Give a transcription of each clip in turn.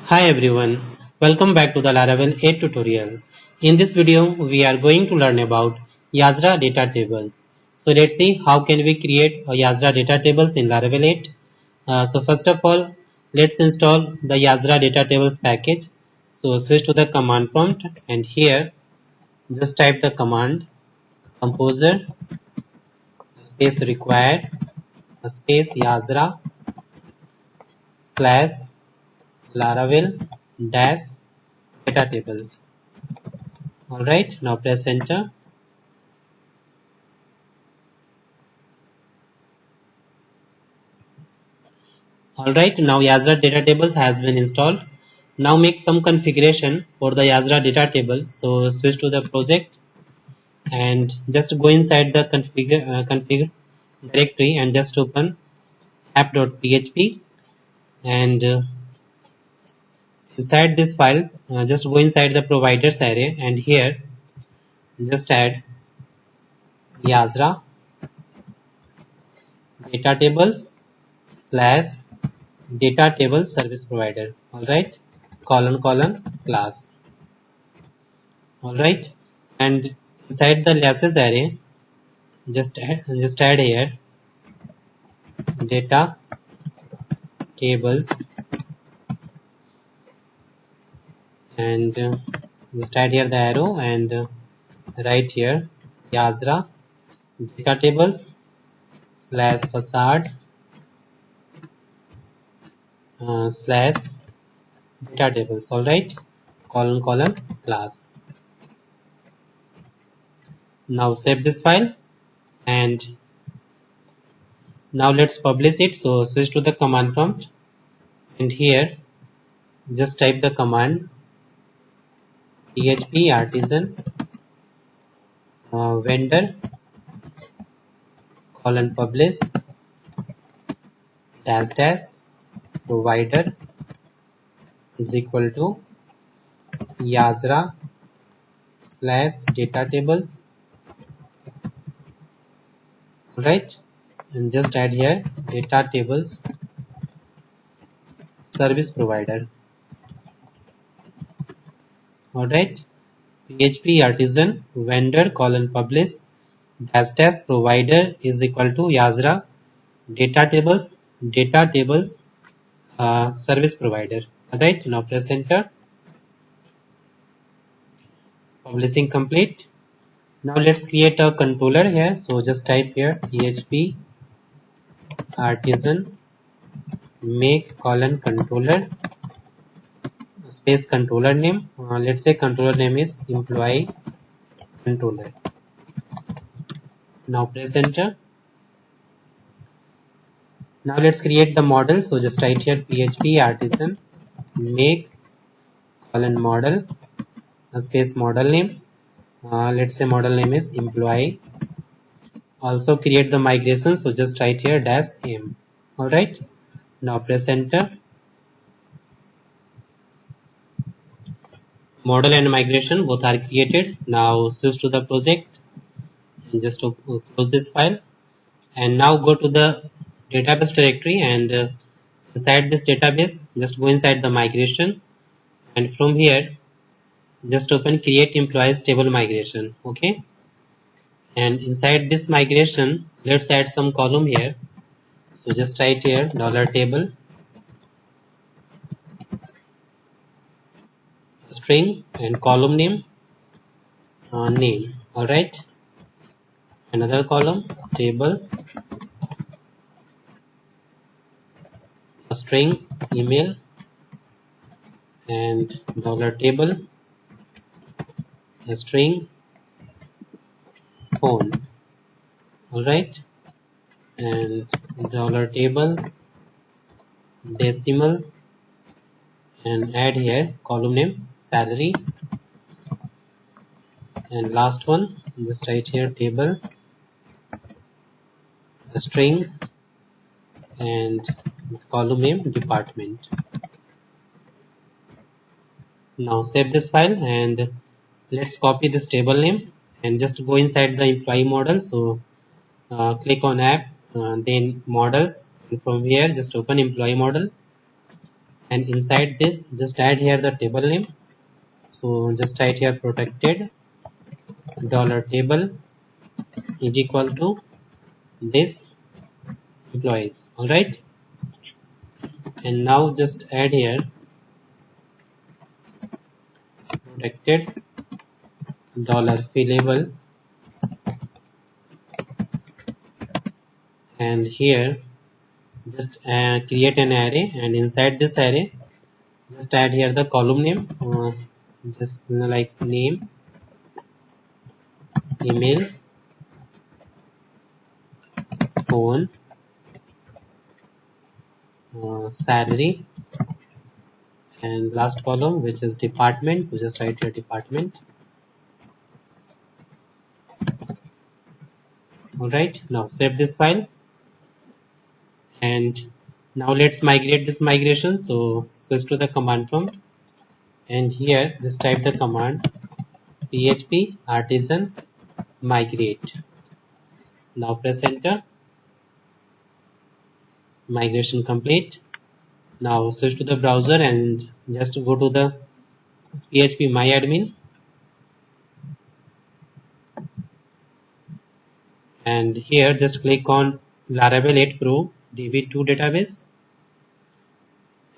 Hi everyone, welcome back to the Laravel 8 tutorial. In this video, we are going to learn about Yazra data tables. So let's see how can we create a Yazra data tables in Laravel 8. So first of all, let's install the Yazra data tables package. So switch to the command prompt and here just type the command composer space required space Yazra slash Laravel dash data tables. Alright, now press enter. Alright, now Yazra data tables has been installed. Now make some configuration for the Yazra data table. So switch to the project and just go inside the config directory and just open app.php and inside this file just go inside the providers array and here just add Yazra data tables slash data table service provider. Alright, colon class. Alright, and inside the classes array just add here data tables and just add here the arrow and write here Yazra data tables slash facades slash data tables. Alright, colon class. Now save this file and now let's publish it. So switch to the command prompt and here just type the command php artisan vendor colon publish dash provider is equal to Yazra slash data tables. Right, and just add here data tables service provider. Alright, php artisan vendor colon publish dash provider is equal to Yazra data tables service provider. Alright, now press enter. Publishing complete. Now let's create a controller here. So just type here php artisan make colon controller space controller name. Let's say controller name is employee controller. Now press enter. Now let's create the model. So just write here php artisan make colon model space model name. Let's say model name is employee. Also create the migration. So just write here dash m. Alright. Now press enter. Model and migration both are created. Now switch to the project and just close this file. And now go to the database directory and inside this database just go inside the migration and from here just open create employees table migration. Okay, and inside this migration let's add some column here. So just write here $table string and column name name. Alright, another column table string email and $table string phone. Alright, and $table decimal and add here column name salary and last one just write here table string and column name department. Now save this file and let's copy this table name and just go inside the employee model. So click on app then models and from here just open employee model and inside this just add here the table name. So just write here protected dollar table is equal to this employees. All right, and now just add here protected dollar fillable, and here just create an array, and inside this array just add here the column name, just like name, email, phone, salary, and last column which is department, so just write here department. Alright, now save this file, and now let's migrate this migration. So switch to the command prompt, and here just type the command php artisan migrate. Now press enter. Migration complete. Now switch to the browser and just go to the php myadmin, and here just click on Laravel 8 Pro DB2 database,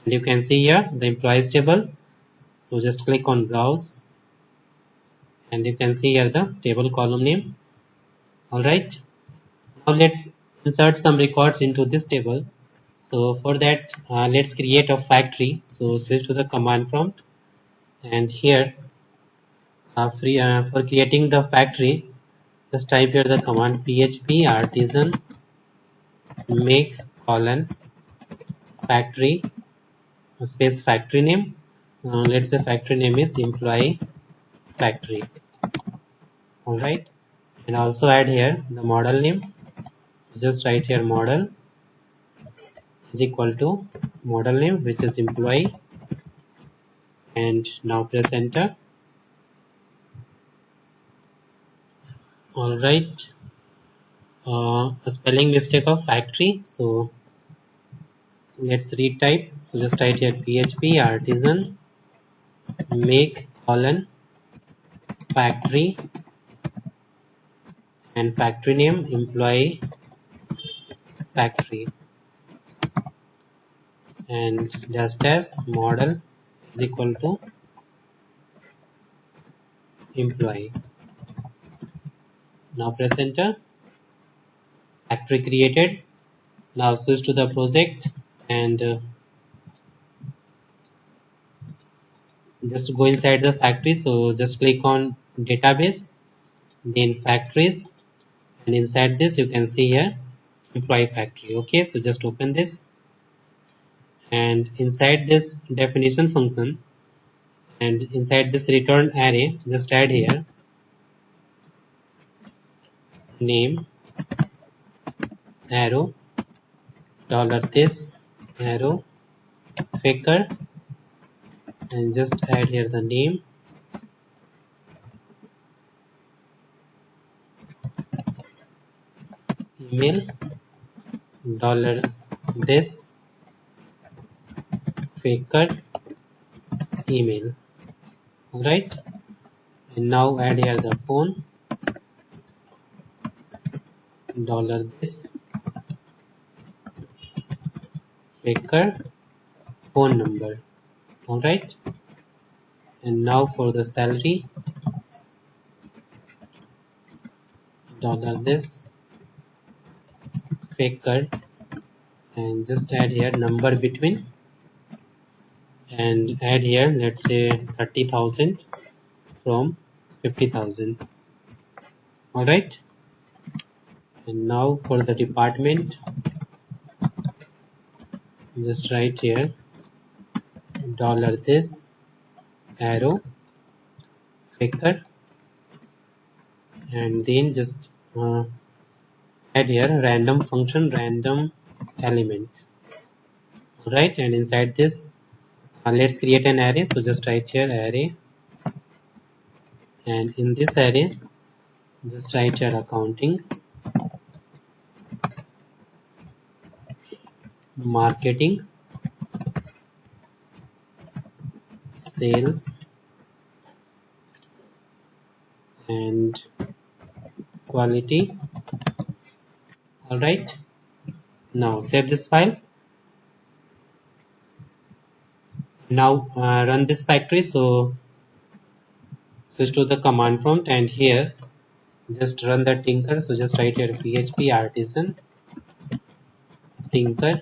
and you can see here the employees table. So just click on browse, and you can see here the table column name. Alright, now let's insert some records into this table. So for that let's create a factory. So switch to the command prompt, and here for creating the factory just type here the command php artisan make colon factory, space factory name. Let's say factory name is employee factory. Alright, and also add here the model name. Just write here model is equal to model name which is employee, and now press enter. Alright, a spelling mistake of factory, so let's retype. So just write here php artisan make colon factory, and factory name employee factory, and just as model is equal to employee. Now press enter. Factory created. Now switch to the project, and just go inside the factory. So just click on database, then factories, and inside this you can see here employee factory. Okay, so just open this, and inside this definition function and inside this return array just add here name arrow dollar this arrow faker, and just add here the name, email dollar this faker email. Alright, and now add here the phone dollar this faker phone number. Alright, and now for the salary dollar this faker, and just add here number between, and add here let's say 30,000 from 50,000. Alright, and now for the department just write here dollar this arrow faker, and then just add here random function random element. Alright, and inside this let's create an array. So just write here array, and in this array just write here accounting, marketing, sales and quality. Alright, now save this file. Now run this factory. So switch to the command prompt, and here just run the tinker. So just write here php artisan tinker.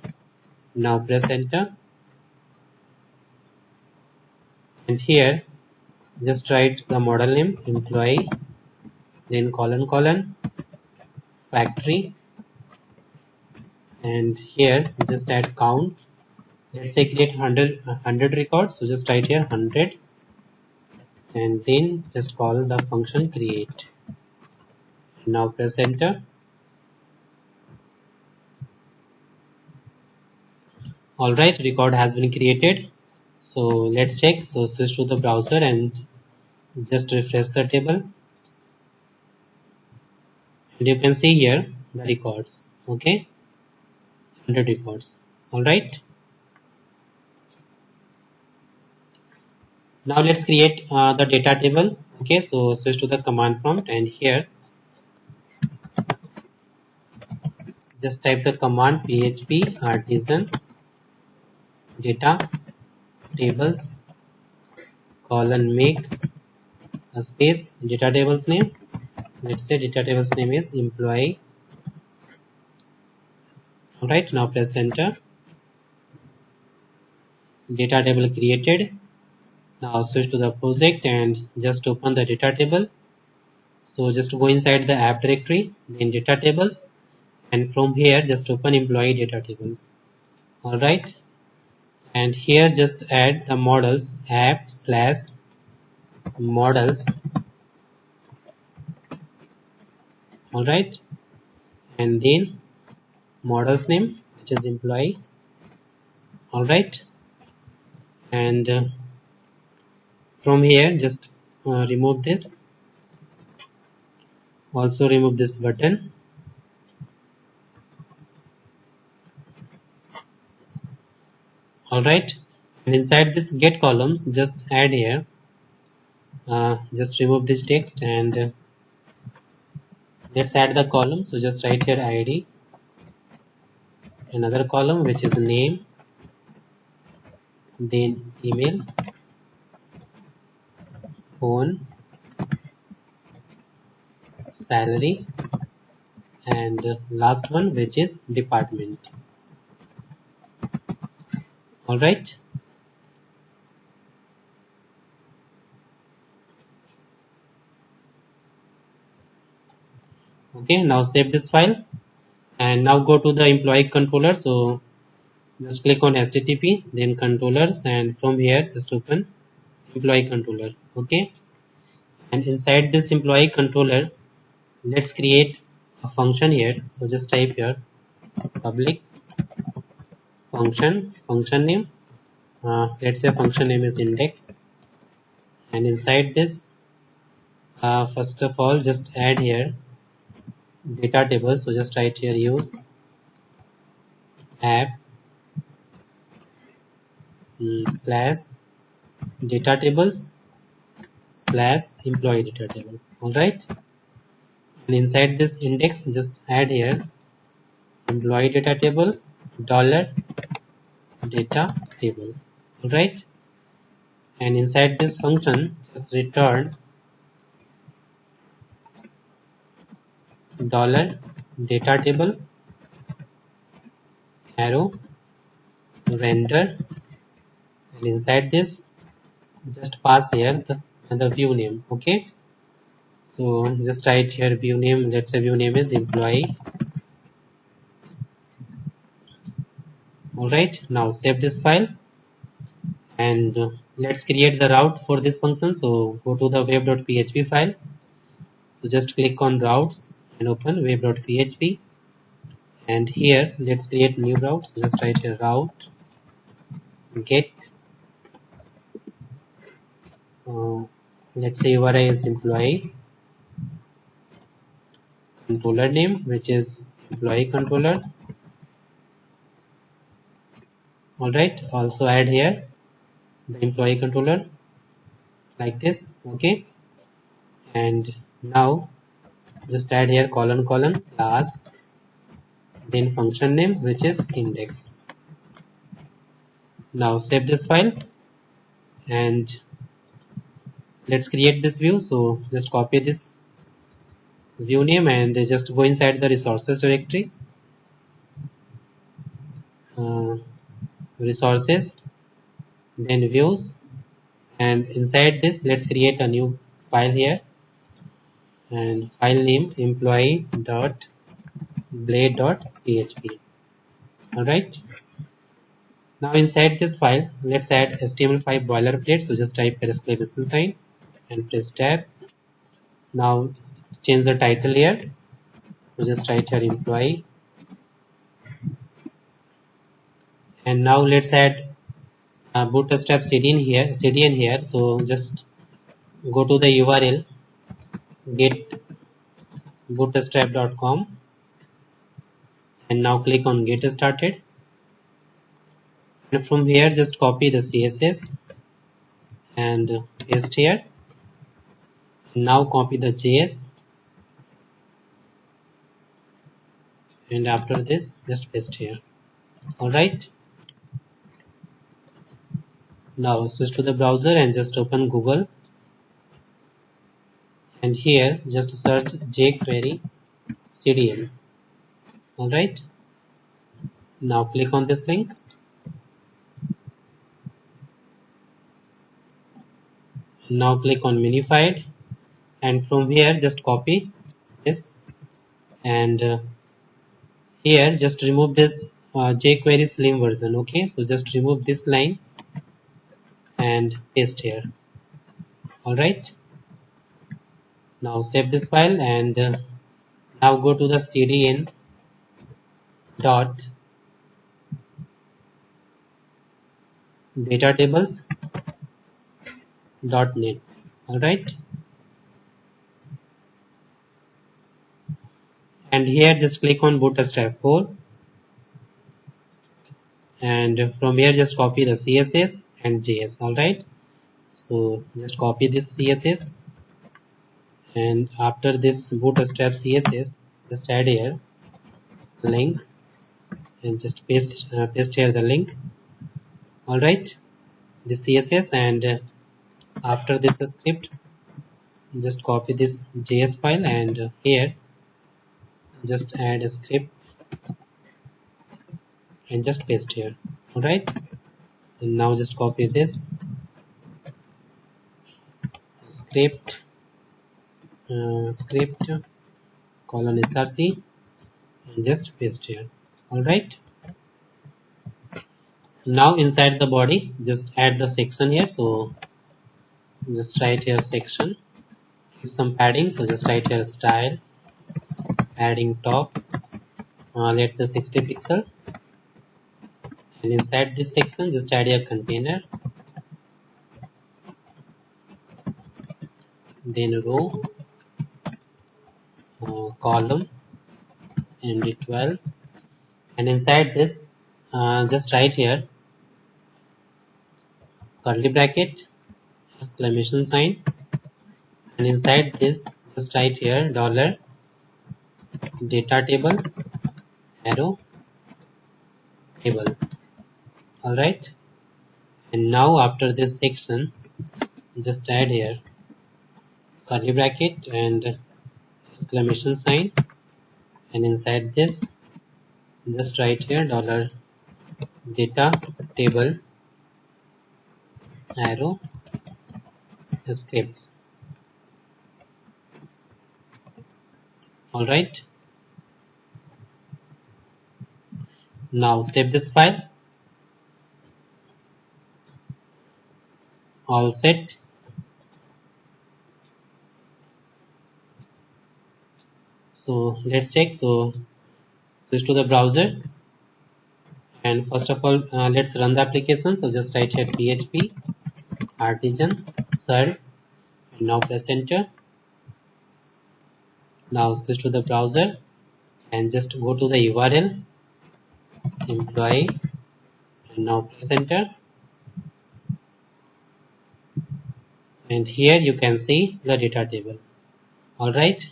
Now press enter, and here just write the model name employee, then colon factory, and here just add count. Let's say create 100 records, so just write here 100, and then just call the function create. Now press enter. Alright, record has been created. So let's check. So switch to the browser and just refresh the table, and you can see here the records. Okay, 100 records. Alright, now let's create the data table. Okay, so switch to the command prompt, and here just type the command php artisan data tables make a space data tables name. Let's say data tables name is employee. Alright, now press enter. Data table created. Now switch to the project and just open the data table. So just go inside the app directory, then data tables, and from here just open employee data tables. Alright, and here just add the models app slash models. Alright, and then models name, which is employee. Alright, and from here just remove this. Also remove this button. Alright, and inside this get columns just add here, just remove this text, and let's add the column. So just write here id, another column which is name, then email, phone, salary, and last one which is department. Alright, okay, now save this file, and now go to the employee controller. So just click on http, then controllers, and from here just open employee controller. Okay, and inside this employee controller let's create a function here. So just type here public function name, let's say function name is index, and inside this first of all just add here data table. So just write here use app slash data tables slash employee data table. Alright, and inside this index just add here employee data table dollar data table. Alright, and inside this function just return dollar data table arrow render, and inside this just pass here the view name. Okay, so just write here view name. Let's say view name is employee. Alright, now save this file, and let's create the route for this function. So go to the web.php file. So just click on routes and open web.php, and here let's create new route. So just write here route get let's say URI is employee, controller name which is employee controller. Alright, also add here the employee controller, like this. Okay, and now just add here colon colon class, then function name which is index. Now save this file and let's create this view. So just copy this view name and just go inside the resources directory, uh, resources, then views, and inside this let's create a new file here, and file name employee dot blade dot php. Alright, now inside this file let's add HTML5 boilerplate. So just type exclamation sign and press tab. Now change the title here, so just write here employee, and now let's add bootstrap CDN here. So just go to the URL get bootstrap.com and now click on get started, and from here just copy the CSS and paste here, and now copy the JS, and after this just paste here. Alright, now switch to the browser and just open Google, and here just search jQuery CDN. Alright, now click on this link, now click on minified, and from here just copy this, and here just remove this jQuery slim version. Okay, so just remove this line and paste here. Alright, now save this file and now go to the cdn dot datatables dot net. Alright, and here just click on bootstrap 4, and from here just copy the CSS and JS. Alright, so just copy this CSS, and after this bootstrap CSS just add here link and just paste here the link. Alright, the CSS, and after this script just copy this JS file, and here just add a script and just paste here. Alright, and now just copy this script colon src and just paste here. Alright, now inside the body just add the section here. So just write here section, give some padding, so just write here style, adding top, let's say 60 pixel, and inside this section just add a container, then row, column, and 12, and inside this just write here curly bracket, exclamation sign, and inside this just write here dollar data table arrow table. Alright, and now after this section just add here curly bracket and exclamation sign, and inside this just write here dollar data table arrow scripts. Alright, now save this file. All set. So let's check. So switch to the browser, and first of all let's run the application. So just write here php artisan serve, and now press enter. Now switch to the browser and just go to the URL employee, and now press enter, and here you can see the data table. Alright,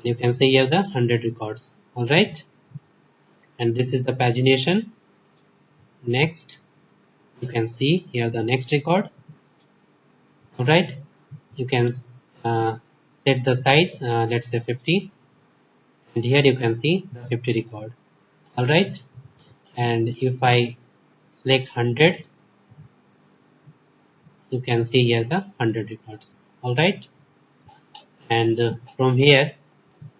you can see here the 100 records. Alright, and this is the pagination. Next, you can see here the next record. Alright, you can set the size, let's say 50, and here you can see the 50 record. Alright, and if I select 100, you can see here the 100 records. Alright, and from here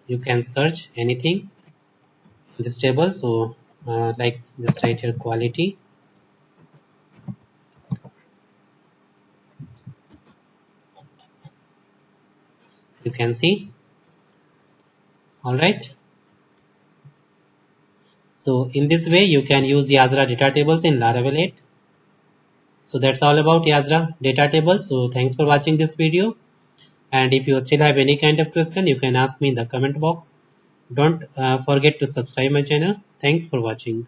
you can search anything in this table. So like just write here quality, you can see. Alright, so in this way you can use Yajra data tables in Laravel 8. So that's all about Yajra data tables. So thanks for watching this video, and if you still have any kind of question, you can ask me in the comment box. Don't forget to subscribe my channel. Thanks for watching.